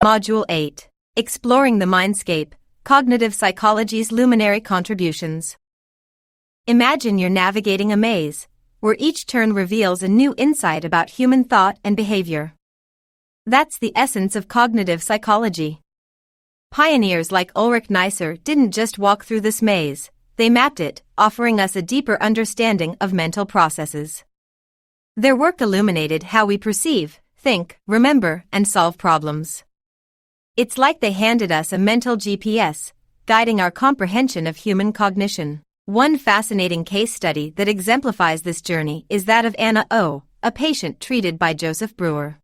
Module 8. Exploring the Mindscape, Cognitive Psychology's Luminary Contributions. Imagine you're navigating a maze, where each turn reveals a new insight about human thought and behavior. That's the essence of cognitive psychology. Pioneers like Ulrich Neisser didn't just walk through this maze, they mapped it, offering us a deeper understanding of mental processes. Their work illuminated how we perceive, think, remember, and solve problems. It's like they handed us a mental GPS, guiding our comprehension of human cognition. One fascinating case study that exemplifies this journey is that of Anna O., a patient treated by Joseph Brewer.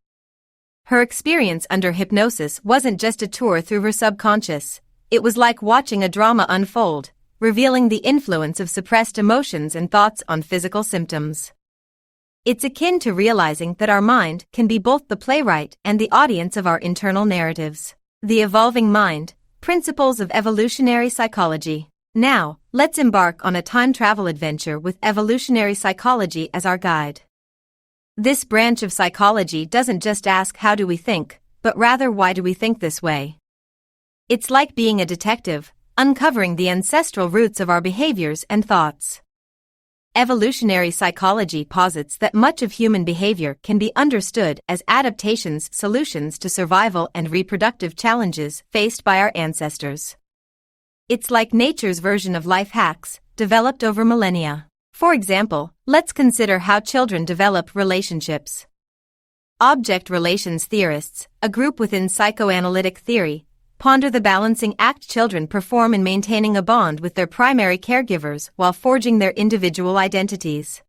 Her experience under hypnosis wasn't just a tour through her subconscious, it was like watching a drama unfold, revealing the influence of suppressed emotions and thoughts on physical symptoms. It's akin to realizing that our mind can be both the playwright and the audience of our internal narratives. The Evolving Mind, Principles of Evolutionary Psychology. Now, let's embark on a time travel adventure with evolutionary psychology as our guide. This branch of psychology doesn't just ask how do we think, but rather why do we think this way. It's like being a detective, uncovering the ancestral roots of our behaviors and thoughts. Evolutionary psychology posits that much of human behavior can be understood as adaptations, solutions to survival and reproductive challenges faced by our ancestors. It's like nature's version of life hacks, developed over millennia. For example, let's consider how children develop relationships. Object relations theorists, a group within psychoanalytic theory, ponder the balancing act children perform in maintaining a bond with their primary caregivers while forging their individual identities.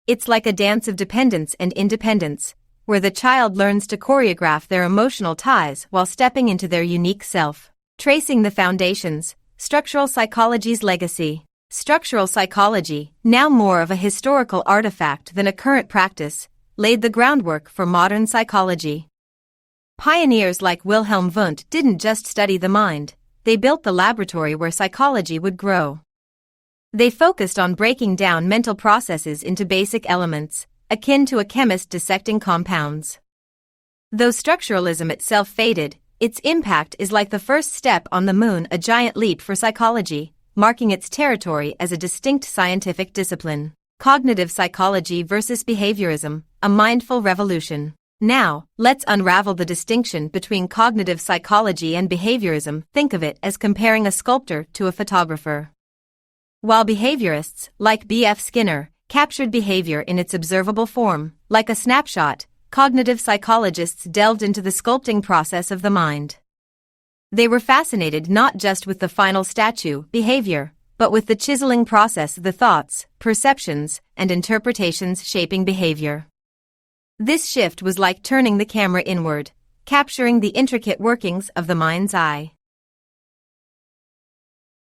It's like a dance of dependence and independence, where the child learns to choreograph their emotional ties while stepping into their unique self. Tracing the foundations, structural psychology's legacy. Structural psychology, now more of a historical artifact than a current practice, laid the groundwork for modern psychology. Pioneers like Wilhelm Wundt didn't just study the mind, they built the laboratory where psychology would grow. They focused on breaking down mental processes into basic elements, akin to a chemist dissecting compounds. Though structuralism itself faded, its impact is like the first step on the moon, a giant leap for psychology, marking its territory as a distinct scientific discipline. Cognitive psychology versus behaviorism, a mindful revolution. Now, let's unravel the distinction between cognitive psychology and behaviorism. Think of it as comparing a sculptor to a photographer. While behaviorists, like B.F. Skinner, captured behavior in its observable form, like a snapshot, cognitive psychologists delved into the sculpting process of the mind. They were fascinated not just with the final statue, behavior, but with the chiseling process, the thoughts, perceptions, and interpretations shaping behavior. This shift was like turning the camera inward, capturing the intricate workings of the mind's eye.